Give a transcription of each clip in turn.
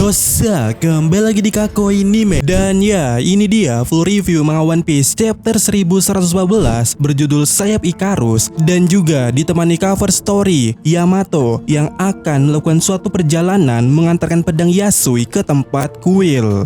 Yosa, kembali lagi di Kakoi Anime. Dan ya, ini dia full review manga One Piece chapter 1114 berjudul Sayap Icarus. Dan juga ditemani cover story Yamato yang akan melakukan suatu perjalanan mengantarkan pedang Yasui ke tempat kuil.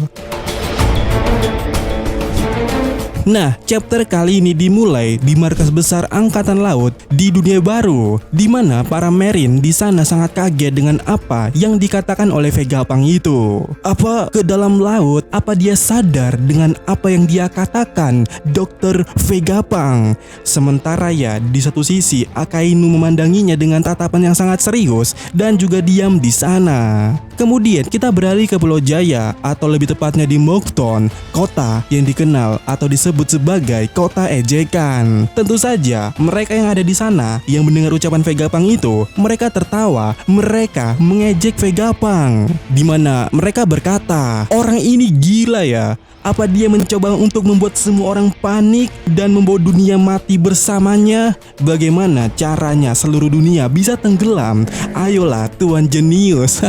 Nah, chapter kali ini dimulai di markas besar Angkatan Laut di dunia baru, di mana para Marine di sana sangat kaget dengan apa yang dikatakan oleh Vegapunk itu. Apa ke dalam laut? Apa dia sadar dengan apa yang dia katakan, Dr. Vegapunk? Sementara ya, di satu sisi Akainu memandanginya dengan tatapan yang sangat serius dan juga diam di sana. Kemudian kita beralih ke Pulau Jaya, atau lebih tepatnya di Moukton, kota yang dikenal atau disebut sebagai kota ejekan. Tentu saja mereka yang ada di sana yang mendengar ucapan Vegapunk itu, mereka tertawa, mereka mengejek Vegapunk, di mana mereka berkata, orang ini gila ya. Apa dia mencoba untuk membuat semua orang panik dan membawa dunia mati bersamanya? Bagaimana caranya seluruh dunia bisa tenggelam? Ayolah Tuan Jenius.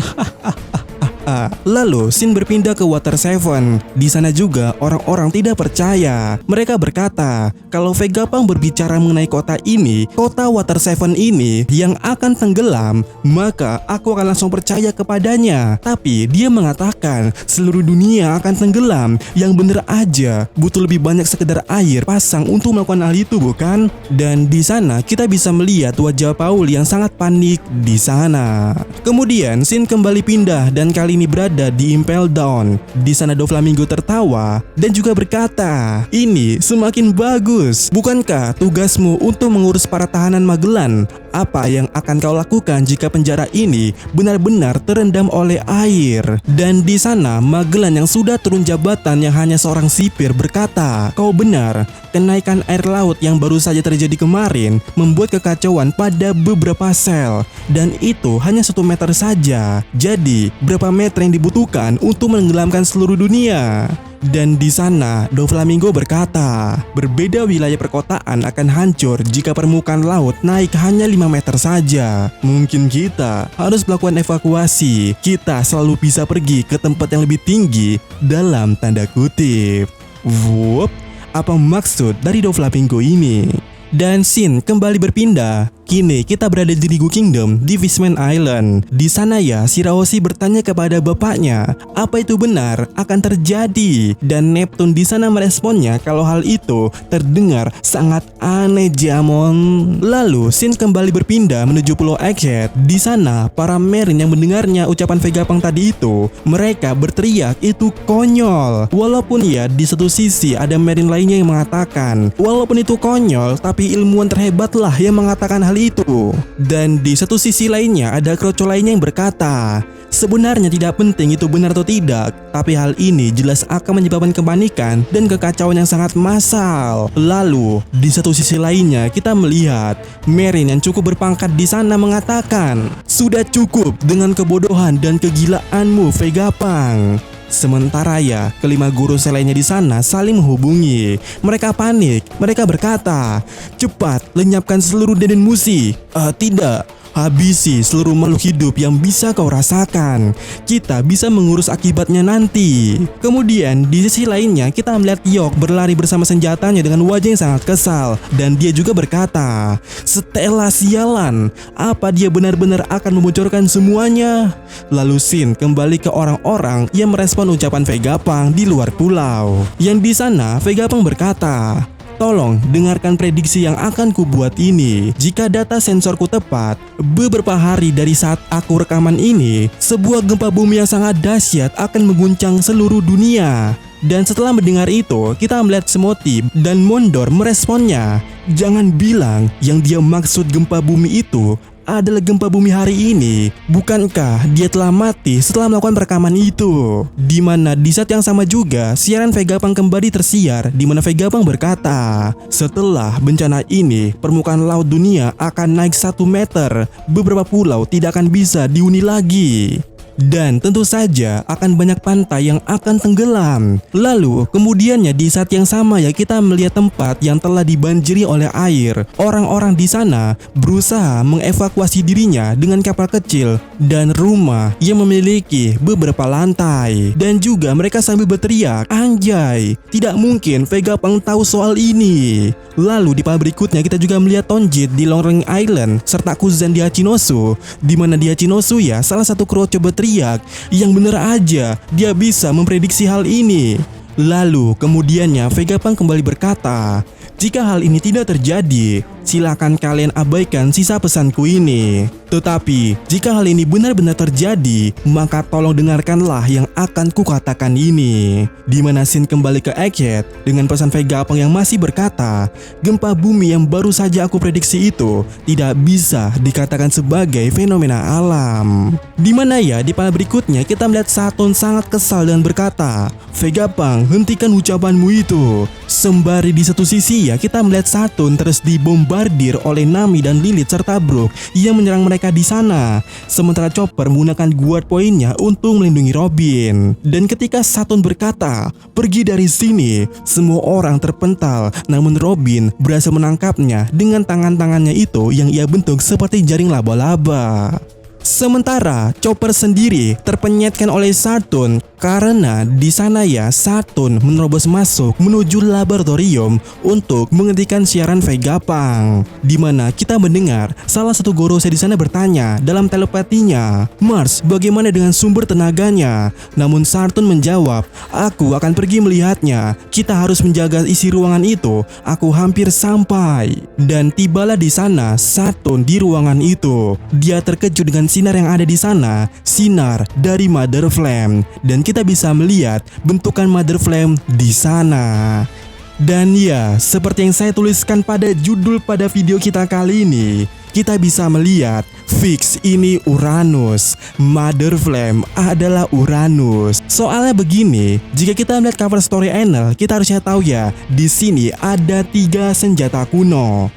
Lalu scene berpindah ke Water Seven. Di sana juga orang-orang tidak percaya. Mereka berkata kalau Vegapunk berbicara mengenai kota ini, kota Water Seven ini yang akan tenggelam, maka aku akan langsung percaya kepadanya. Tapi dia mengatakan seluruh dunia akan tenggelam. Yang bener aja, butuh lebih banyak sekedar air pasang untuk melakukan hal itu, bukan? Dan di sana kita bisa melihat wajah Paul yang sangat panik di sana. Kemudian scene kembali pindah dan kali ini berada di Impel Down. Di sana Doflamingo tertawa dan juga berkata, ini semakin bagus. Bukankah tugasmu untuk mengurus para tahanan Magellan? Apa yang akan kau lakukan jika penjara ini benar-benar terendam oleh air? Dan di sana Magellan yang sudah turun jabatan yang hanya seorang sipir berkata, kau benar, kenaikan air laut yang baru saja terjadi kemarin membuat kekacauan pada beberapa sel, dan itu hanya 1 meter saja. Jadi berapa meter yang dibutuhkan untuk menenggelamkan seluruh dunia? Dan di sana Doflamingo berkata, berbeda wilayah perkotaan akan hancur jika permukaan laut naik hanya 5 meter saja. Mungkin kita harus melakukan evakuasi. Kita selalu bisa pergi ke tempat yang lebih tinggi, dalam tanda kutip. Wup, apa maksud dari Doflamingo ini? Dan scene kembali berpindah. Kini kita berada di Rigu Kingdom di Fishman Island. Di sana ya, Shirahoshi bertanya kepada bapaknya, apa itu benar akan terjadi? Dan Neptune di sana meresponnya kalau hal itu terdengar sangat aneh, Jamon. Lalu scene kembali berpindah menuju Pulau Egghead. Di sana para Marine yang mendengarnya ucapan Vegapunk tadi itu, mereka berteriak itu konyol. Walaupun ya di satu sisi ada Marine lainnya yang mengatakan, walaupun itu konyol, tapi ilmuwan terhebatlah yang mengatakan hal itu. Dan di satu sisi lainnya ada kroco lainnya yang berkata, sebenarnya tidak penting itu benar atau tidak, tapi hal ini jelas akan menyebabkan kepanikan dan kekacauan yang sangat massal. Lalu di satu sisi lainnya kita melihat Marine yang cukup berpangkat di sana mengatakan, sudah cukup dengan kebodohan dan kegilaanmu Vegapunk. Sementara ya, kelima guru lainnya di sana saling menghubungi. Mereka panik. Mereka berkata, cepat lenyapkan seluruh Denden Mushi. Tidak, habisi seluruh makhluk hidup yang bisa kau rasakan. Kita bisa mengurus akibatnya nanti. Kemudian di sisi lainnya kita melihat Yok berlari bersama senjatanya dengan wajah yang sangat kesal. Dan dia juga berkata, Stella sialan, apa dia benar-benar akan membocorkan semuanya? Lalu scene kembali ke orang-orang yang merespon ucapan Vegapunk di luar pulau. Yang di sana Vegapunk berkata, tolong dengarkan prediksi yang akan kubuat ini. Jika data sensorku tepat, beberapa hari dari saat aku rekaman ini, sebuah gempa bumi yang sangat dahsyat akan mengguncang seluruh dunia. Dan setelah mendengar itu, kita melihat Smoti dan Mondor meresponnya. Jangan bilang yang dia maksud gempa bumi itu adalah gempa bumi hari ini. Bukankah dia telah mati setelah melakukan perekaman itu? Di mana di saat yang sama juga siaran Vegapunk kembali tersiar, di mana Vegapunk berkata, setelah bencana ini permukaan laut dunia akan naik 1 meter. Beberapa pulau tidak akan bisa dihuni lagi. Dan tentu saja akan banyak pantai yang akan tenggelam. Lalu kemudiannya di saat yang sama ya kita melihat tempat yang telah dibanjiri oleh air. Orang-orang di sana berusaha mengevakuasi dirinya dengan kapal kecil dan rumah yang memiliki beberapa lantai. Dan juga mereka sambil berteriak, "Anjay, tidak mungkin Vegapunk tahu soal ini." Lalu di part berikutnya kita juga melihat Tonjit di Long Island serta Kuzan di Hachinosu, di mana di Hachinosu ya salah satu kru coba teriak, yang bener aja dia bisa memprediksi hal ini. Lalu kemudiannya Vegapunk kembali berkata, "Jika hal ini tidak terjadi, silakan kalian abaikan sisa pesanku ini. Tetapi jika hal ini benar-benar terjadi, maka tolong dengarkanlah yang akan kukatakan ini." Dimana Shin kembali ke Egghead dengan pesan Vegapunk yang masih berkata, "Gempa bumi yang baru saja aku prediksi itu tidak bisa dikatakan sebagai fenomena alam." Dimana ya di panel berikutnya kita melihat Saturn sangat kesal dan berkata, "Vegapunk, hentikan ucapanmu itu." Sembari di satu sisi ya kita melihat Saturn terus dibombardir oleh Nami dan Lilith serta Brook yang menyerang mereka di sana. Sementara Chopper menggunakan guard poinnya untuk melindungi Robin. Dan ketika Saturn berkata, "Pergi dari sini," semua orang terpental. Namun Robin berhasil menangkapnya dengan tangan-tangannya itu yang ia bentuk seperti jaring laba-laba. Sementara Chopper sendiri terpenyetkan oleh Saturn karena di sana ya Saturn menerobos masuk menuju laboratorium untuk menghentikan siaran Vegapunk. Di mana kita mendengar salah satu Gorosei di sana bertanya dalam telepatinya, "Mars, bagaimana dengan sumber tenaganya?" Namun Saturn menjawab, "Aku akan pergi melihatnya. Kita harus menjaga isi ruangan itu. Aku hampir sampai." Dan tibalah di sana Saturn di ruangan itu. Dia terkejut dengan sinar yang ada di sana, sinar dari Mother Flame, dan kita bisa melihat bentukan Mother Flame di sana. Dan ya, seperti yang saya tuliskan pada judul pada video kita kali ini, kita bisa melihat fix ini Uranus. Mother Flame adalah Uranus. Soalnya begini, jika kita melihat cover story Enel, kita harusnya tahu ya, di sini ada 3 senjata kuno.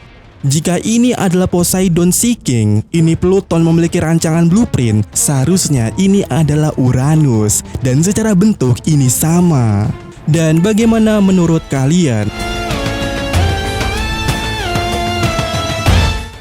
Jika ini adalah Poseidon Sea King, ini Pluton memiliki rancangan blueprint, seharusnya ini adalah Uranus. Dan secara bentuk ini sama. Dan bagaimana menurut kalian?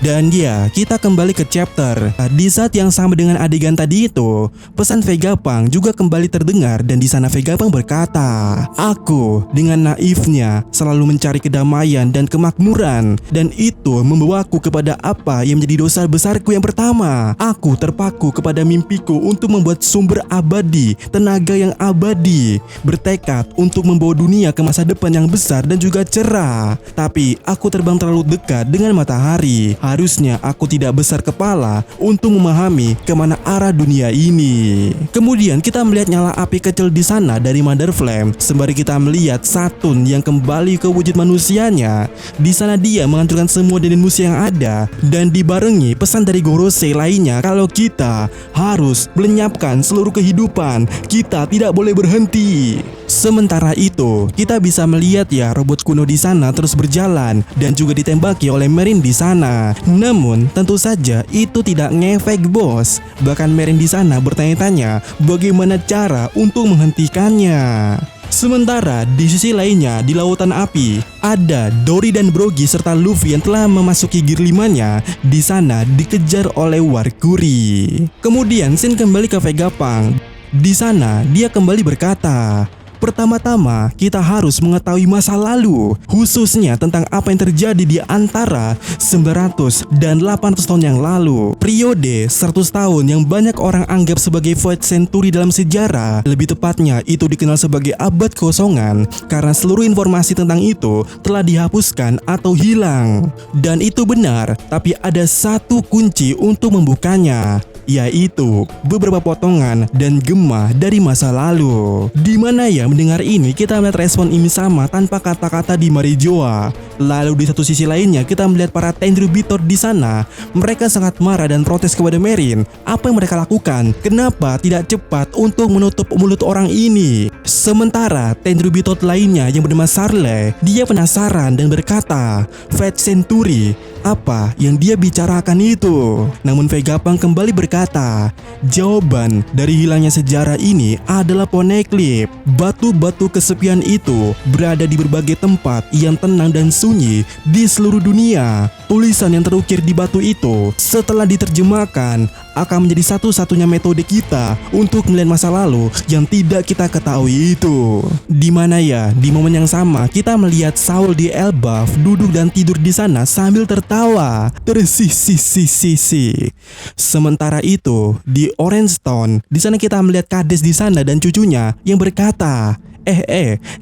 Dan ya, kita kembali ke chapter. Di saat yang sama dengan adegan tadi itu, pesan Vegapunk juga kembali terdengar dan di sana Vegapunk berkata, "Aku dengan naifnya selalu mencari kedamaian dan kemakmuran, dan itu membawaku kepada apa yang menjadi dosa besarku yang pertama. Aku terpaku kepada mimpiku untuk membuat sumber abadi, tenaga yang abadi, bertekad untuk membawa dunia ke masa depan yang besar dan juga cerah. Tapi aku terbang terlalu dekat dengan matahari. Harusnya aku tidak besar kepala untuk memahami kemana arah dunia ini." Kemudian kita melihat nyala api kecil di sana dari Mother Flame, sembari kita melihat Saturn yang kembali ke wujud manusianya. Di sana dia menghancurkan semua dinding musuh yang ada dan dibarengi pesan dari Gorosei lainnya kalau kita harus melenyapkan seluruh kehidupan. Kita tidak boleh berhenti. Sementara itu, kita bisa melihat ya robot kuno di sana terus berjalan dan juga ditembaki oleh Marine di sana. Namun, tentu saja itu tidak ngefek, bos. Bahkan Marine di sana bertanya-tanya bagaimana cara untuk menghentikannya. Sementara di sisi lainnya di lautan api ada Dory dan Brogy serta Luffy yang telah memasuki gear 5-nya di sana dikejar oleh Warkuri. Kemudian Shin kembali ke Vegapunk. Di sana dia kembali berkata, "Pertama-tama kita harus mengetahui masa lalu, khususnya tentang apa yang terjadi di antara 900 dan 800 tahun yang lalu. Periode 100 tahun yang banyak orang anggap sebagai Void Century dalam sejarah. Lebih tepatnya itu dikenal sebagai abad kosongan karena seluruh informasi tentang itu telah dihapuskan atau hilang. Dan itu benar, tapi ada satu kunci untuk membukanya, yaitu beberapa potongan dan gemah dari masa lalu." Dimana ya mendengar ini kita melihat respon ini sama tanpa kata-kata di Marijoa. Lalu di satu sisi lainnya kita melihat para Tenryubitor di sana. Mereka sangat marah dan protes kepada Marine. Apa yang mereka lakukan? Kenapa tidak cepat untuk menutup mulut orang ini? Sementara Tenryubitor lainnya yang bernama Sarle, dia penasaran dan berkata, "Fate Century, apa yang dia bicarakan itu. Namun Vegapunk kembali berkata, jawaban dari hilangnya sejarah ini adalah Poneglyph. Batu-batu kesepian itu berada di berbagai tempat yang tenang dan sunyi di seluruh dunia. Tulisan yang terukir di batu itu setelah diterjemahkan akan menjadi satu-satunya metode kita untuk melihat masa lalu yang tidak kita ketahui itu. Dimana ya, di momen yang sama kita melihat Saul di Elbaf duduk dan tidur di sana sambil tertawa tersisi-sisi. Sementara itu di Orange Town, di sana kita melihat Kades di sana dan cucunya yang berkata,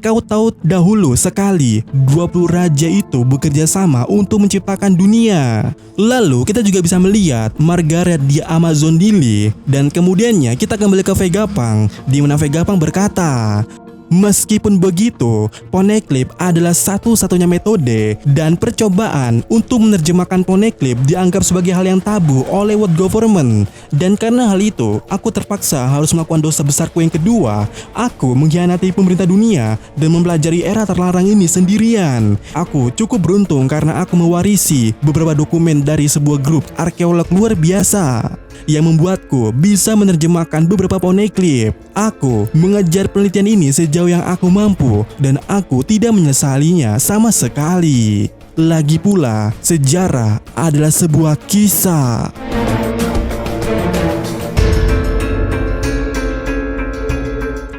kau tahu dahulu sekali 20 raja itu bekerja sama untuk menciptakan dunia. Lalu kita juga bisa melihat Margaret di Amazon Lily. Dan kemudiannya kita kembali ke Vegapunk, di mana Vegapunk berkata, meskipun begitu, Poneglyph adalah satu-satunya metode dan percobaan untuk menerjemahkan Poneglyph dianggap sebagai hal yang tabu oleh world government. Dan karena hal itu, aku terpaksa harus melakukan dosa besarku yang kedua. Aku mengkhianati pemerintah dunia dan mempelajari era terlarang ini sendirian. Aku cukup beruntung karena aku mewarisi beberapa dokumen dari sebuah grup arkeolog luar biasa yang membuatku bisa menerjemahkan beberapa Poneglyph. Aku mengejar penelitian ini sejauh yang aku mampu dan aku tidak menyesalinya sama sekali. Lagi pula, sejarah adalah sebuah kisah.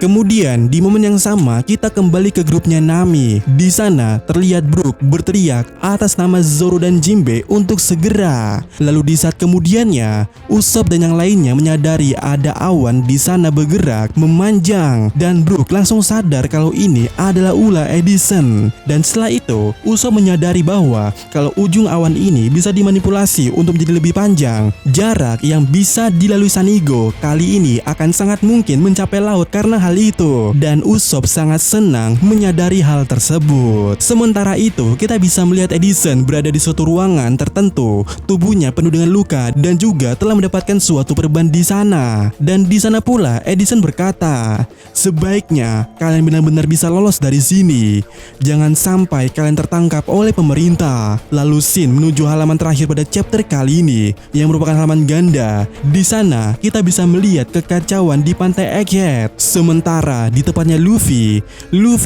Kemudian di momen yang sama kita kembali ke grupnya Nami. Di sana terlihat Brook berteriak atas nama Zoro dan Jinbe untuk segera. Lalu di saat kemudiannya Usopp dan yang lainnya menyadari ada awan di sana bergerak memanjang dan Brook langsung sadar kalau ini adalah ulah Edison. Dan setelah itu Usopp menyadari bahwa kalau ujung awan ini bisa dimanipulasi untuk menjadi lebih panjang, jarak yang bisa dilalui Sanigo kali ini akan sangat mungkin mencapai laut karena hal itu, dan Usopp sangat senang menyadari hal tersebut. Sementara itu kita bisa melihat Edison berada di suatu ruangan tertentu, tubuhnya penuh dengan luka dan juga telah mendapatkan suatu perban di sana. Dan di sana pula Edison berkata, sebaiknya kalian benar-benar bisa lolos dari sini, jangan sampai kalian tertangkap oleh pemerintah. Lalu Shin menuju halaman terakhir pada chapter kali ini yang merupakan halaman ganda. Di sana kita bisa melihat kekacauan di pantai Egghead. Sementara di tepatnya Luffy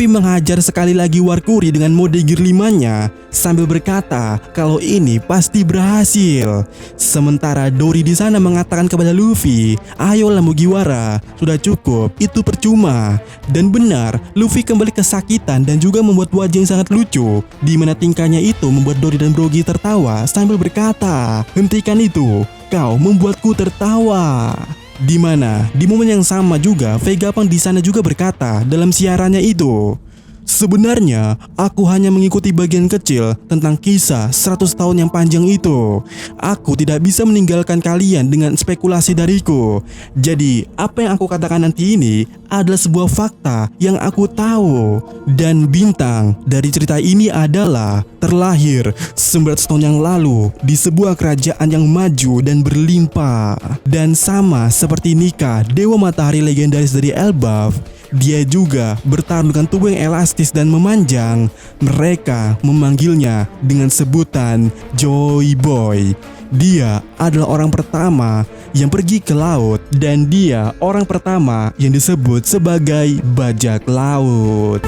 menghajar sekali lagi Warkuri dengan mode gear 5-nya sambil berkata kalau ini pasti berhasil. Sementara Dory di sana mengatakan kepada Luffy, ayolah Mugiwara, sudah cukup, itu percuma. Dan benar, Luffy kembali kesakitan dan juga membuat wajah yang sangat lucu, di mana tingkahnya itu membuat Dory dan Brogy tertawa sambil berkata, hentikan itu, kau membuatku tertawa. Di mana di momen yang sama juga Vegapunk di sana juga berkata dalam siarannya itu, sebenarnya aku hanya mengikuti bagian kecil tentang kisah 100 tahun yang panjang itu. Aku tidak bisa meninggalkan kalian dengan spekulasi dariku. Jadi apa yang aku katakan nanti ini adalah sebuah fakta yang aku tahu. Dan bintang dari cerita ini adalah terlahir 900 tahun yang lalu di sebuah kerajaan yang maju dan berlimpah. Dan sama seperti Nika, dewa matahari legendaris dari Elbaf, dia juga bertarung dengan tubuh yang elastis dan memanjang. Mereka memanggilnya dengan sebutan Joy Boy. Dia adalah orang pertama yang pergi ke laut dan dia orang pertama yang disebut sebagai bajak laut.